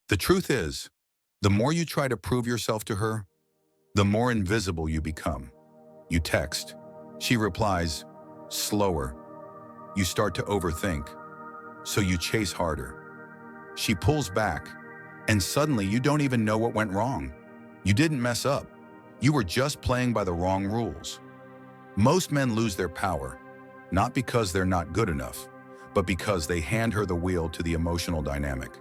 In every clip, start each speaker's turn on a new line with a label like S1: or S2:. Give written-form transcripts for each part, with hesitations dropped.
S1: The truth is, the more you try to prove yourself to her, the more invisible you become. You text. She replies, slower. You start to overthink, so you chase harder. She pulls back, and suddenly you don't even know what went wrong. You didn't mess up. You were just playing by the wrong rules. Most men lose their power, not because they're not good enough, but because they hand her the wheel to the emotional dynamic.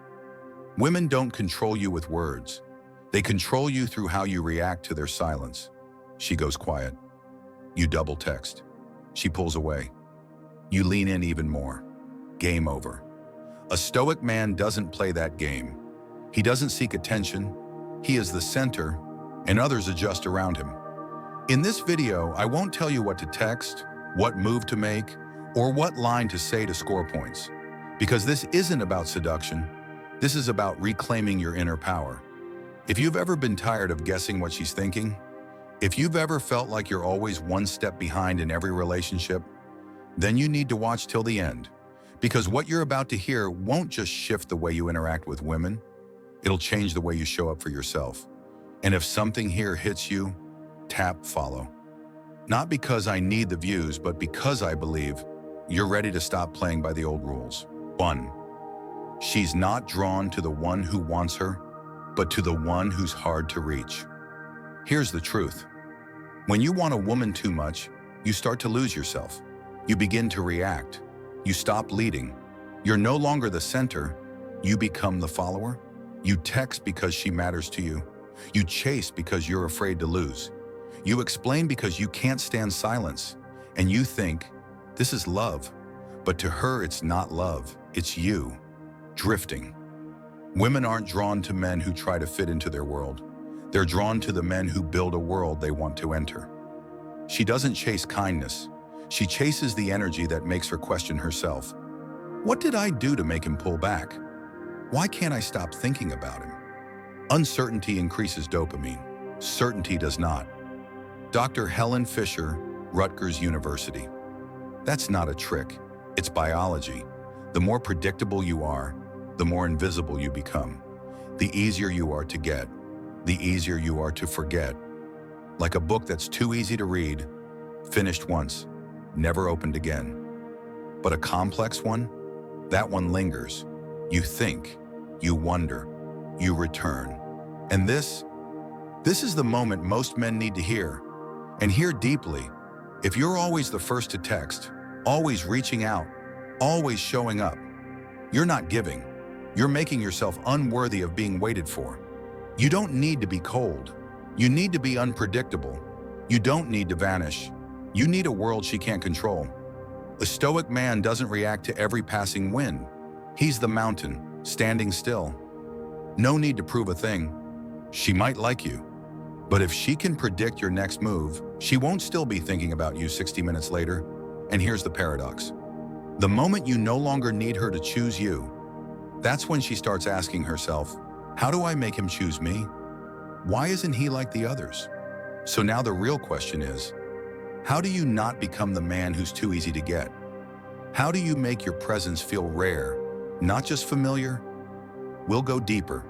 S1: Women don't control you with words. They control you through how you react to their silence. She goes quiet. You double text. She pulls away. You lean in even more. Game over. A Stoic man doesn't play that game. He doesn't seek attention. He is the center, and others adjust around him. In this video, I won't tell you what to text, what move to make, or what line to say to score points. Because this isn't about seduction. This is about reclaiming your inner power. If you've ever been tired of guessing what she's thinking, if you've ever felt like you're always one step behind in every relationship, then you need to watch till the end. Because what you're about to hear won't just shift the way you interact with women, it'll change the way you show up for yourself. And if something here hits you, tap follow. Not because I need the views, but because I believe you're ready to stop playing by the old rules. 1. She's not drawn to the one who wants her, but to the one who's hard to reach. Here's the truth. When you want a woman too much, you start to lose yourself. You begin to react. You stop leading. You're no longer the center. You become the follower. You text because she matters to you. You chase because you're afraid to lose. You explain because you can't stand silence. And you think, this is love. But to her, it's not love. It's you. Drifting. Women aren't drawn to men who try to fit into their world. They're drawn to the men who build a world they want to enter. She doesn't chase kindness. She chases the energy that makes her question herself. What did I do to make him pull back? Why can't I stop thinking about him? Uncertainty increases dopamine. Certainty does not. Dr. Helen Fisher, Rutgers University. That's not a trick. It's biology. The more predictable you are, the more invisible you become. The easier you are to get, the easier you are to forget. Like a book that's too easy to read, finished once, never opened again. But a complex one? That one lingers. You think, you wonder, you return. And this is the moment most men need to hear, and hear deeply. If you're always the first to text, always reaching out, always showing up, you're not giving. You're making yourself unworthy of being waited for. You don't need to be cold. You need to be unpredictable. You don't need to vanish. You need a world she can't control. A Stoic man doesn't react to every passing wind. He's the mountain, standing still. No need to prove a thing. She might like you, but if she can predict your next move, she won't still be thinking about you 60 minutes later. And here's the paradox. The moment you no longer need her to choose you, that's when she starts asking herself, how do I make him choose me? Why isn't he like the others? So now the real question is, how do you not become the man who's too easy to get? How do you make your presence feel rare, not just familiar? We'll go deeper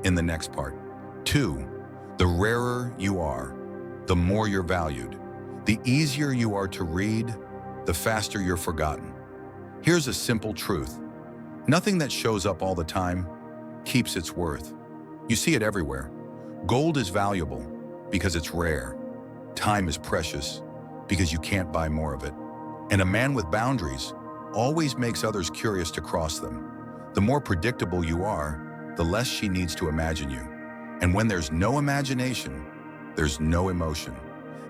S1: in the next part. 2. The rarer you are, the more you're valued. The easier you are to read, the faster you're forgotten. Here's a simple truth. Nothing that shows up all the time keeps its worth. You see it everywhere. Gold is valuable because it's rare. Time is precious because you can't buy more of it. And a man with boundaries always makes others curious to cross them. The more predictable you are, the less she needs to imagine you. And when there's no imagination, there's no emotion.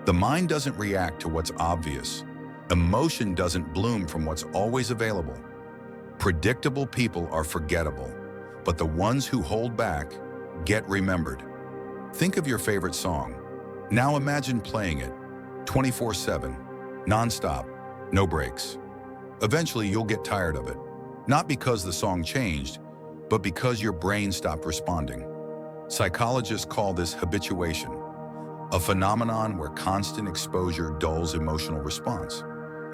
S1: The mind doesn't react to what's obvious. Emotion doesn't bloom from what's always available. Predictable people are forgettable, but the ones who hold back get remembered. Think of your favorite song. Now imagine playing it 24/7, nonstop, no breaks. Eventually you'll get tired of it, not because the song changed, but because your brain stopped responding. Psychologists call this habituation, a phenomenon where constant exposure dulls emotional response.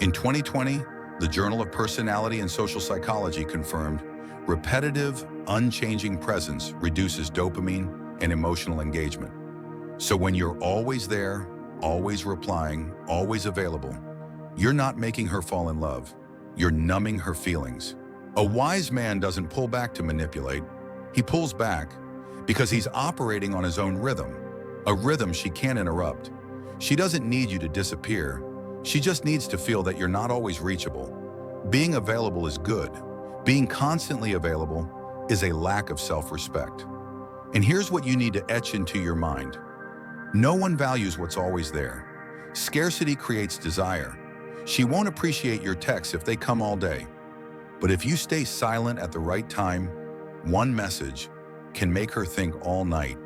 S1: In 2020, the Journal of Personality and Social Psychology confirmed Repetitive, unchanging presence reduces dopamine and emotional engagement. So when you're always there, always replying, always available, you're not making her fall in love. You're numbing her feelings. A wise man doesn't pull back to manipulate. He pulls back because he's operating on his own rhythm, a rhythm she can't interrupt. She doesn't need you to disappear. She just needs to feel that you're not always reachable. Being available is good. Being constantly available is a lack of self-respect. And here's what you need to etch into your mind. No one values what's always there. Scarcity creates desire. She won't appreciate your texts if they come all day. But if you stay silent at the right time, one message can make her think all night.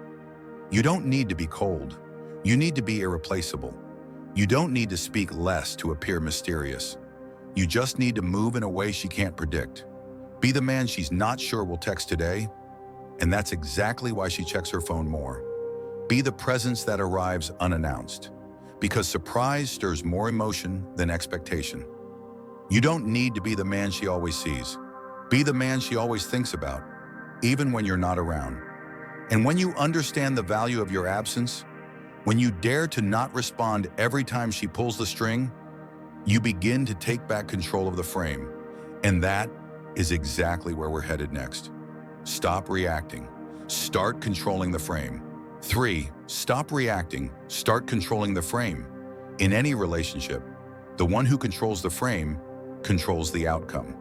S1: You don't need to be cold. You need to be irreplaceable. You don't need to speak less to appear mysterious. You just need to move in a way she can't predict. Be the man she's not sure will text today, and that's exactly why she checks her phone more. Be the presence that arrives unannounced, because surprise stirs more emotion than expectation. You don't need to be the man she always sees. Be the man she always thinks about, even when you're not around. And when you understand the value of your absence, when you dare to not respond every time she pulls the string, you begin to take back control of the frame. And that is exactly where we're headed next. Stop reacting. Start controlling the frame. 3. Stop reacting. Start controlling the frame. In any relationship, the one who controls the frame controls the outcome.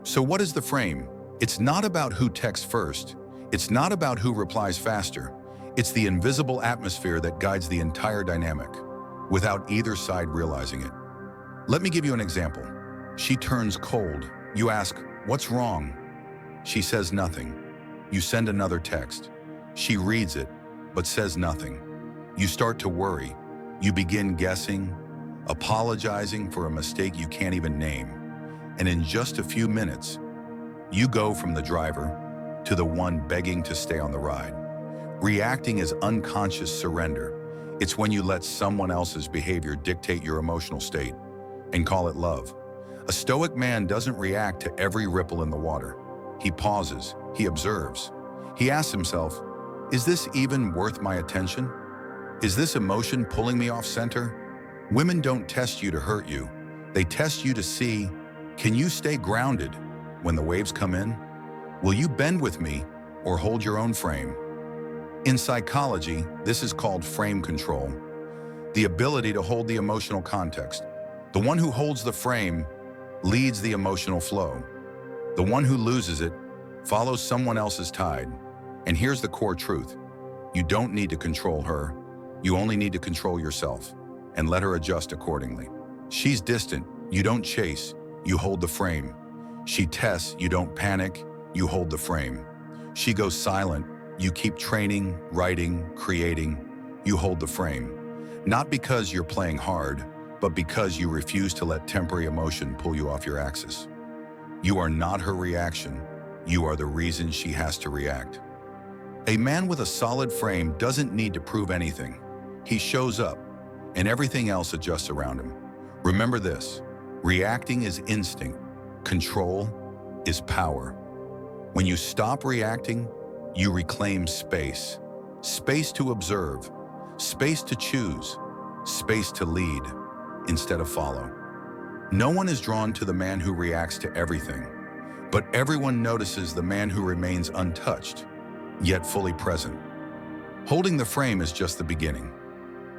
S1: So what is the frame? It's not about who texts first. It's not about who replies faster. It's the invisible atmosphere that guides the entire dynamic, without either side realizing it. Let me give you an example. She turns cold. You ask, "What's wrong?" She says nothing. You send another text. She reads it, but says nothing. You start to worry. You begin guessing, apologizing for a mistake you can't even name. And in just a few minutes, you go from the driver to the one begging to stay on the ride. Reacting is unconscious surrender. It's when you let someone else's behavior dictate your emotional state and call it love. A Stoic man doesn't react to every ripple in the water. He pauses, he observes. He asks himself, is this even worth my attention? Is this emotion pulling me off center? Women don't test you to hurt you. They test you to see, can you stay grounded when the waves come in? Will you bend with me or hold your own frame? In psychology, this is called frame control, the ability to hold the emotional context. The one who holds the frame leads the emotional flow. The one who loses it follows someone else's tide. And here's the core truth. You don't need to control her. You only need to control yourself and let her adjust accordingly. She's distant. You don't chase. You hold the frame. She tests. You don't panic. You hold the frame. She goes silent. You keep training, writing, creating. You hold the frame. Not because you're playing hard, but because you refuse to let temporary emotion pull you off your axis. You are not her reaction. You are the reason she has to react. A man with a solid frame doesn't need to prove anything. He shows up, and everything else adjusts around him. Remember this, reacting is instinct. Control is power. When you stop reacting, you reclaim space. Space to observe, space to choose, space to lead instead of follow. No one is drawn to the man who reacts to everything, but everyone notices the man who remains untouched, yet fully present. Holding the frame is just the beginning,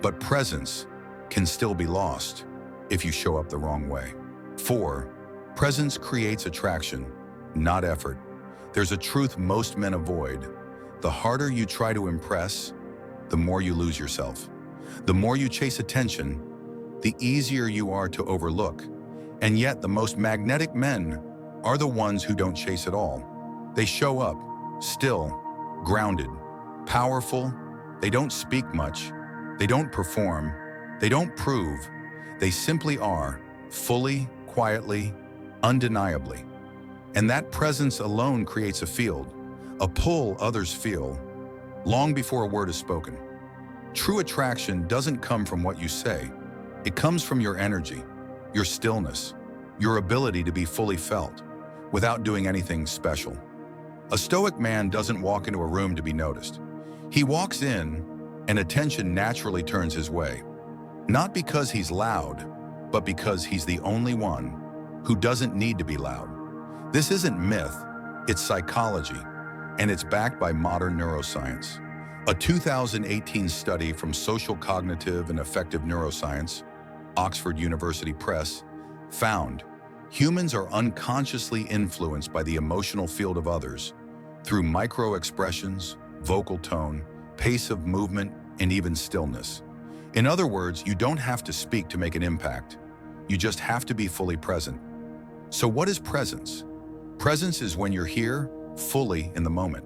S1: but presence can still be lost if you show up the wrong way. 4. Presence creates attraction, not effort. There's a truth most men avoid. The harder you try to impress, the more you lose yourself. The more you chase attention, the easier you are to overlook. And yet the most magnetic men are the ones who don't chase at all. They show up, still, grounded, powerful. They don't speak much. They don't perform. They don't prove. They simply are, fully, quietly, undeniably. And that presence alone creates a field, a pull others feel, long before a word is spoken. True attraction doesn't come from what you say. It comes from your energy, your stillness, your ability to be fully felt, without doing anything special. A Stoic man doesn't walk into a room to be noticed. He walks in, and attention naturally turns his way. Not because he's loud, but because he's the only one who doesn't need to be loud. This isn't myth, it's psychology, and it's backed by modern neuroscience. A 2018 study from Social Cognitive and Affective Neuroscience, Oxford University Press, found humans are unconsciously influenced by the emotional field of others through micro-expressions, vocal tone, pace of movement, and even stillness. In other words, you don't have to speak to make an impact. You just have to be fully present. So what is presence? Presence is when you're here, fully in the moment.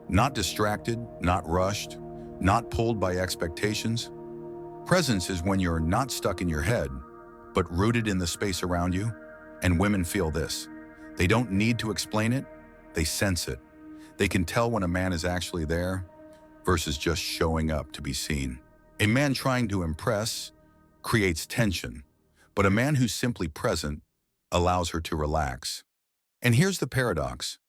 S1: Not distracted, not rushed, not pulled by expectations. Presence is when you're not stuck in your head, but rooted in the space around you. And women feel this. They don't need to explain it, they sense it. They can tell when a man is actually there versus just showing up to be seen. A man trying to impress creates tension, but a man who's simply present allows her to relax. And here's the paradox.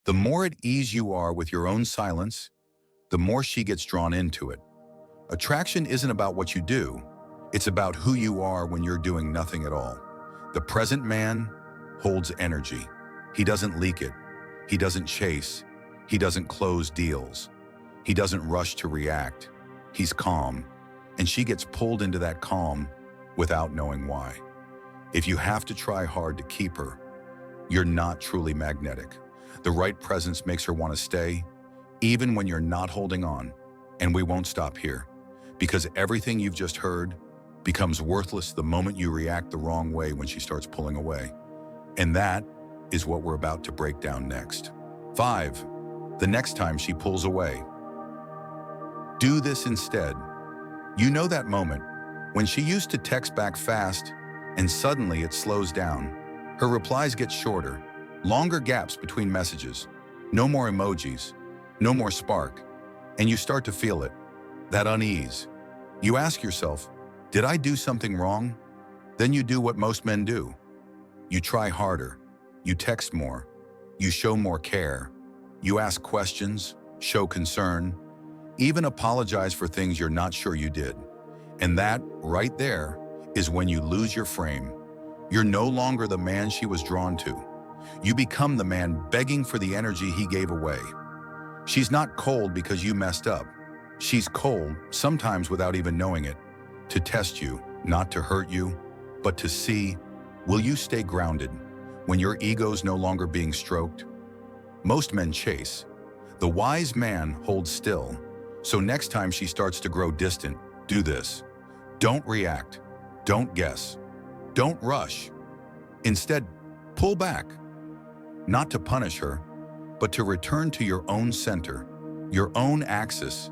S1: The more at ease you are with your own silence, the more she gets drawn into it. Attraction isn't about what you do, it's about who you are when you're doing nothing at all. The present man holds energy. He doesn't leak it. He doesn't chase. He doesn't close deals. He doesn't rush to react. He's calm, and she gets pulled into that calm without knowing why. If you have to try hard to keep her, you're not truly magnetic. The right presence makes her want to stay, even when you're not holding on. And we won't stop here, because everything you've just heard becomes worthless the moment you react the wrong way when she starts pulling away. And that is what we're about to break down next. 5. The next time she pulls away. Do this instead. You know that moment when she used to text back fast and suddenly it slows down. Her replies get shorter, longer gaps between messages, no more emojis, no more spark, and you start to feel it, that unease. You ask yourself, did I do something wrong? Then you do what most men do. You try harder, you text more, you show more care, you ask questions, show concern, even apologize for things you're not sure you did. And that, right there, is when you lose your frame. You're no longer the man she was drawn to. You become the man begging for the energy he gave away. She's not cold because you messed up. She's cold, sometimes without even knowing it, to test you, not to hurt you, but to see, will you stay grounded when your ego's no longer being stroked? Most men chase. The wise man holds still. So next time she starts to grow distant, do this. Don't react. Don't guess. Don't rush. Instead, pull back. Not to punish her, but to return to your own center, your own axis.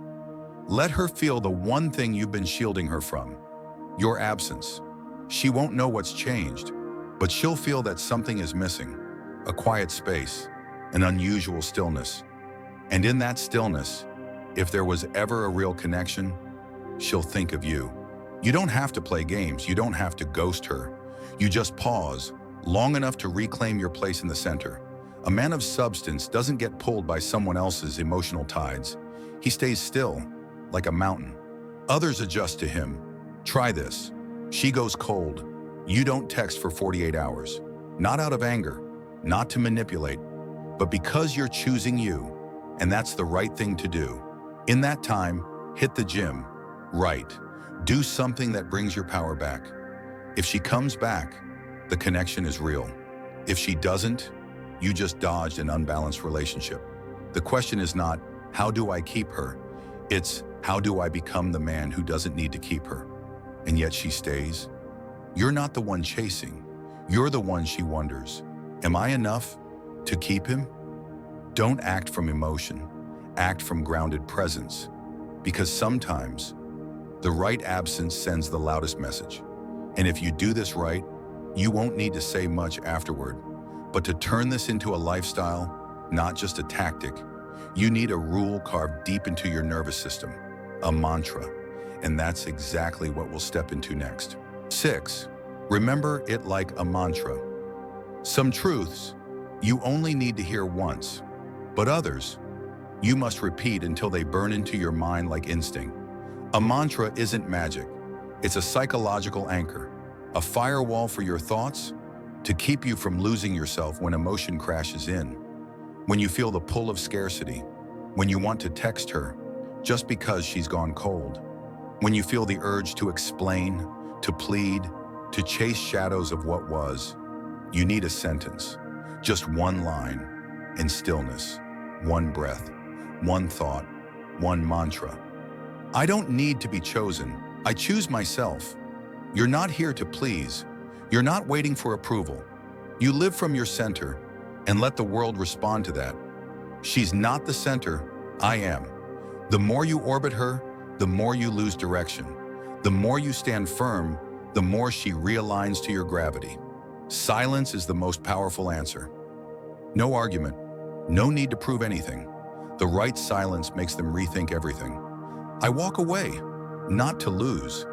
S1: Let her feel the one thing you've been shielding her from, your absence. She won't know what's changed, but she'll feel that something is missing, a quiet space, an unusual stillness. And in that stillness, if there was ever a real connection, she'll think of you. You don't have to play games. You don't have to ghost her. You just pause long enough to reclaim your place in the center. A man of substance doesn't get pulled by someone else's emotional tides. He stays still, like a mountain. Others adjust to him. Try this. She goes cold. You don't text for 48 hours. Not out of anger, not to manipulate, but because you're choosing you, and that's the right thing to do. In that time, hit the gym. Write. Do something that brings your power back. If she comes back, the connection is real. If she doesn't, you just dodged an unbalanced relationship. The question is not, how do I keep her? It's, how do I become the man who doesn't need to keep her? And yet she stays. You're not the one chasing. You're the one she wonders. Am I enough to keep him? Don't act from emotion. Act from grounded presence. Because sometimes, the right absence sends the loudest message. And if you do this right, you won't need to say much afterward. But to turn this into a lifestyle, not just a tactic, you need a rule carved deep into your nervous system, a mantra. And that's exactly what we'll step into next. 6. Remember it like a mantra. Some truths you only need to hear once. But others, you must repeat until they burn into your mind like instinct. A mantra isn't magic. It's a psychological anchor, a firewall for your thoughts to keep you from losing yourself when emotion crashes in. When you feel the pull of scarcity, when you want to text her just because she's gone cold, when you feel the urge to explain, to plead, to chase shadows of what was, you need a sentence, just one line, in stillness, one breath, one thought, one mantra. I don't need to be chosen. I choose myself. You're not here to please. You're not waiting for approval. You live from your center and let the world respond to that. She's not the center. I am. The more you orbit her, the more you lose direction. The more you stand firm, the more she realigns to your gravity. Silence is the most powerful answer. No argument. No need to prove anything. The right silence makes them rethink everything. I walk away, not to lose,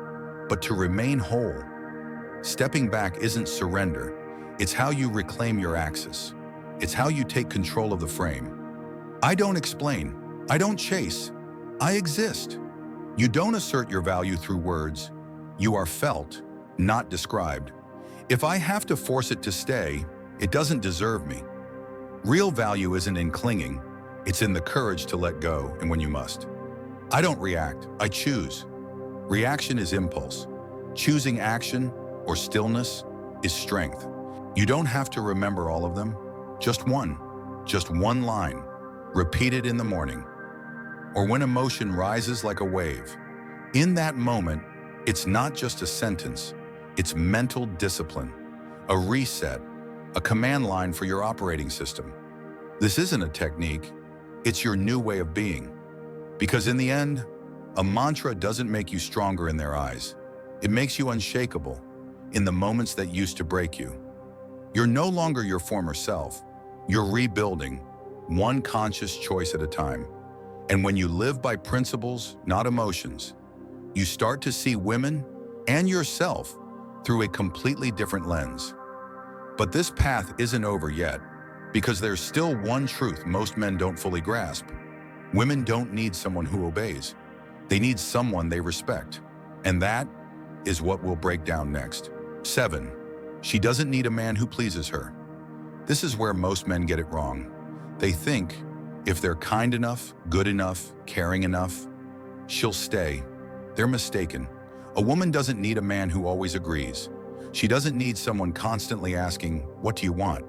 S1: but to remain whole. Stepping back isn't surrender. It's how you reclaim your axis. It's how you take control of the frame. I don't explain. I don't chase. I exist. You don't assert your value through words. You are felt, not described. If I have to force it to stay, it doesn't deserve me. Real value isn't in clinging. It's in the courage to let go and when you must. I don't react. I choose. Reaction is impulse. Choosing action or stillness is strength. You don't have to remember all of them. Just one line. Repeat it in the morning. Or when emotion rises like a wave. In that moment, it's not just a sentence. It's mental discipline, a reset, a command line for your operating system. This isn't a technique. It's your new way of being. Because in the end, a mantra doesn't make you stronger in their eyes. It makes you unshakable in the moments that used to break you. You're no longer your former self. You're rebuilding, one conscious choice at a time. And when you live by principles, not emotions, you start to see women and yourself through a completely different lens. But this path isn't over yet, because there's still one truth most men don't fully grasp. Women don't need someone who obeys. They need someone they respect. And that is what we'll break down next. 7. She doesn't need a man who pleases her. This is where most men get it wrong. They think if they're kind enough, good enough, caring enough, she'll stay. They're mistaken. A woman doesn't need a man who always agrees. She doesn't need someone constantly asking, "What do you want?"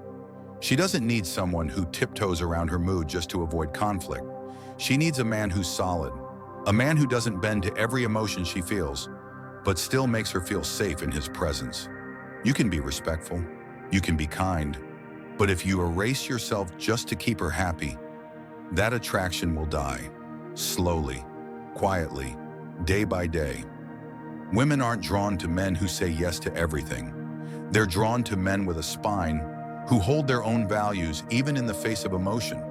S1: She doesn't need someone who tiptoes around her mood just to avoid conflict. She needs a man who's solid, a man who doesn't bend to every emotion she feels, but still makes her feel safe in his presence. You can be respectful, you can be kind, but if you erase yourself just to keep her happy, that attraction will die, slowly, quietly, day by day. Women aren't drawn to men who say yes to everything. They're drawn to men with a spine, who hold their own values even in the face of emotion.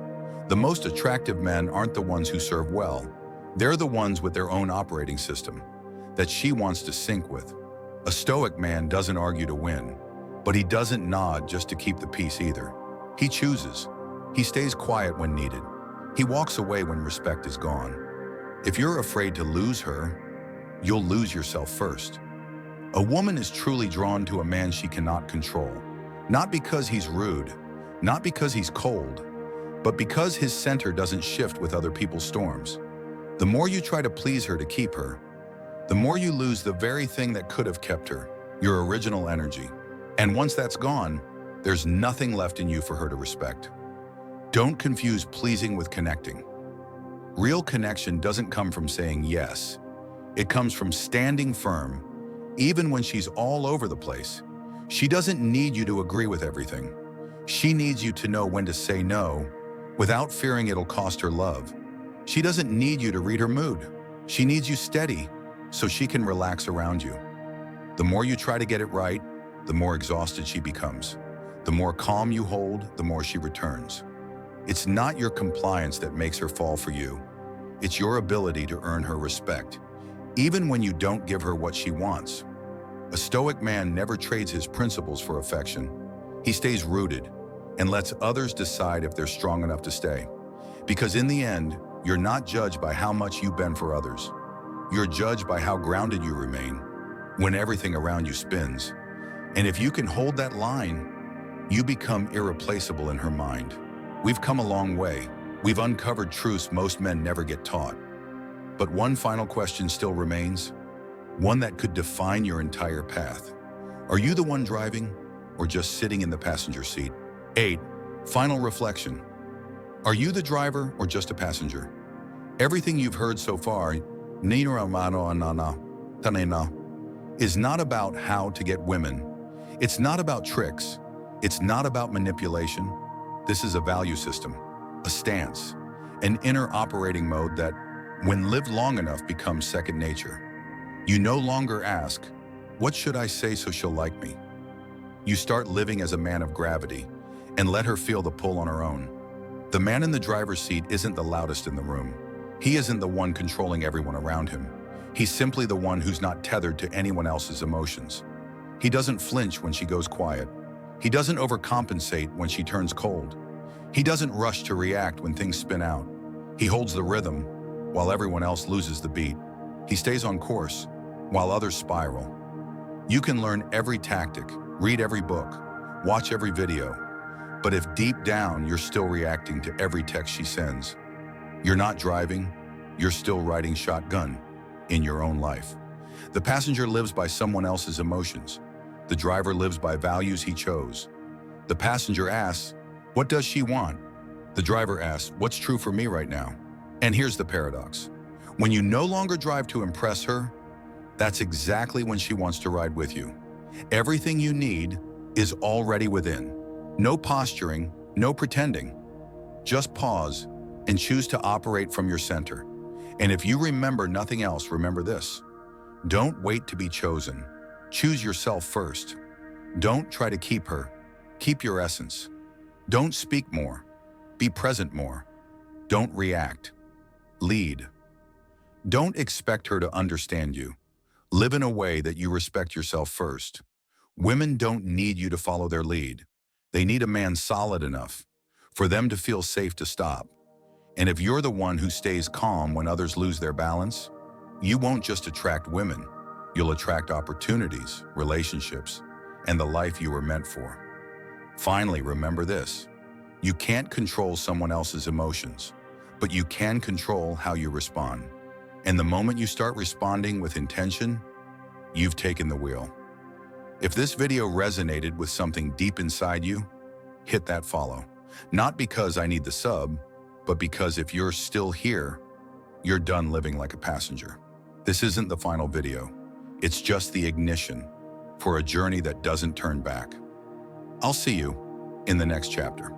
S1: The most attractive men aren't the ones who serve well. They're the ones with their own operating system that she wants to sync with. A Stoic man doesn't argue to win, but he doesn't nod just to keep the peace either. He chooses. He stays quiet when needed. He walks away when respect is gone. If you're afraid to lose her, you'll lose yourself first. A woman is truly drawn to a man she cannot control, not because he's rude, not because he's cold, but because his center doesn't shift with other people's storms. The more you try to please her to keep her, the more you lose the very thing that could have kept her, your original energy. And once that's gone, there's nothing left in you for her to respect. Don't confuse pleasing with connecting. Real connection doesn't come from saying yes. It comes from standing firm, even when she's all over the place. She doesn't need you to agree with everything. She needs you to know when to say no without fearing it'll cost her love. She doesn't need you to read her mood. She needs you steady so she can relax around you. The more you try to get it right, the more exhausted she becomes. The more calm you hold, the more she returns. It's not your compliance that makes her fall for you. It's your ability to earn her respect, even when you don't give her what she wants. A Stoic man never trades his principles for affection. He stays rooted and lets others decide if they're strong enough to stay. Because in the end, you're not judged by how much you bend for others. You're judged by how grounded you remain when everything around you spins. And if you can hold that line, you become irreplaceable in her mind. We've come a long way. We've uncovered truths most men never get taught. But one final question still remains, one that could define your entire path. Are you the one driving or just sitting in the passenger seat? 8. Final reflection. Are you the driver or just a passenger? Everything you've heard so far is not about how to get women. It's not about tricks. It's not about manipulation. This is a value system, a stance, an inner operating mode that, when lived long enough, becomes second nature. You no longer ask, what should I say so she'll like me? You start living as a man of gravity and let her feel the pull on her own. The man in the driver's seat isn't the loudest in the room. He isn't the one controlling everyone around him. He's simply the one who's not tethered to anyone else's emotions. He doesn't flinch when she goes quiet. He doesn't overcompensate when she turns cold. He doesn't rush to react when things spin out. He holds the rhythm while everyone else loses the beat. He stays on course while others spiral. You can learn every tactic, read every book, watch every video, but if deep down you're still reacting to every text she sends, you're not driving, you're still riding shotgun in your own life. The passenger lives by someone else's emotions. The driver lives by values he chose. The passenger asks, what does she want? The driver asks, what's true for me right now? And here's the paradox. When you no longer drive to impress her, that's exactly when she wants to ride with you. Everything you need is already within. No posturing, no pretending. Just pause and choose to operate from your center. And if you remember nothing else, remember this. Don't wait to be chosen. Choose yourself first. Don't try to keep her. Keep your essence. Don't speak more. Be present more. Don't react. Lead. Don't expect her to understand you. Live in a way that you respect yourself first. Women don't need you to follow their lead. They need a man solid enough for them to feel safe to stop. And if you're the one who stays calm when others lose their balance, you won't just attract women. You'll attract opportunities, relationships, and the life you were meant for. Finally, remember this. You can't control someone else's emotions, but you can control how you respond. And the moment you start responding with intention, you've taken the wheel. If this video resonated with something deep inside you, hit that follow. Not because I need the sub, but because if you're still here, you're done living like a passenger. This isn't the final video. It's just the ignition for a journey that doesn't turn back. I'll see you in the next chapter.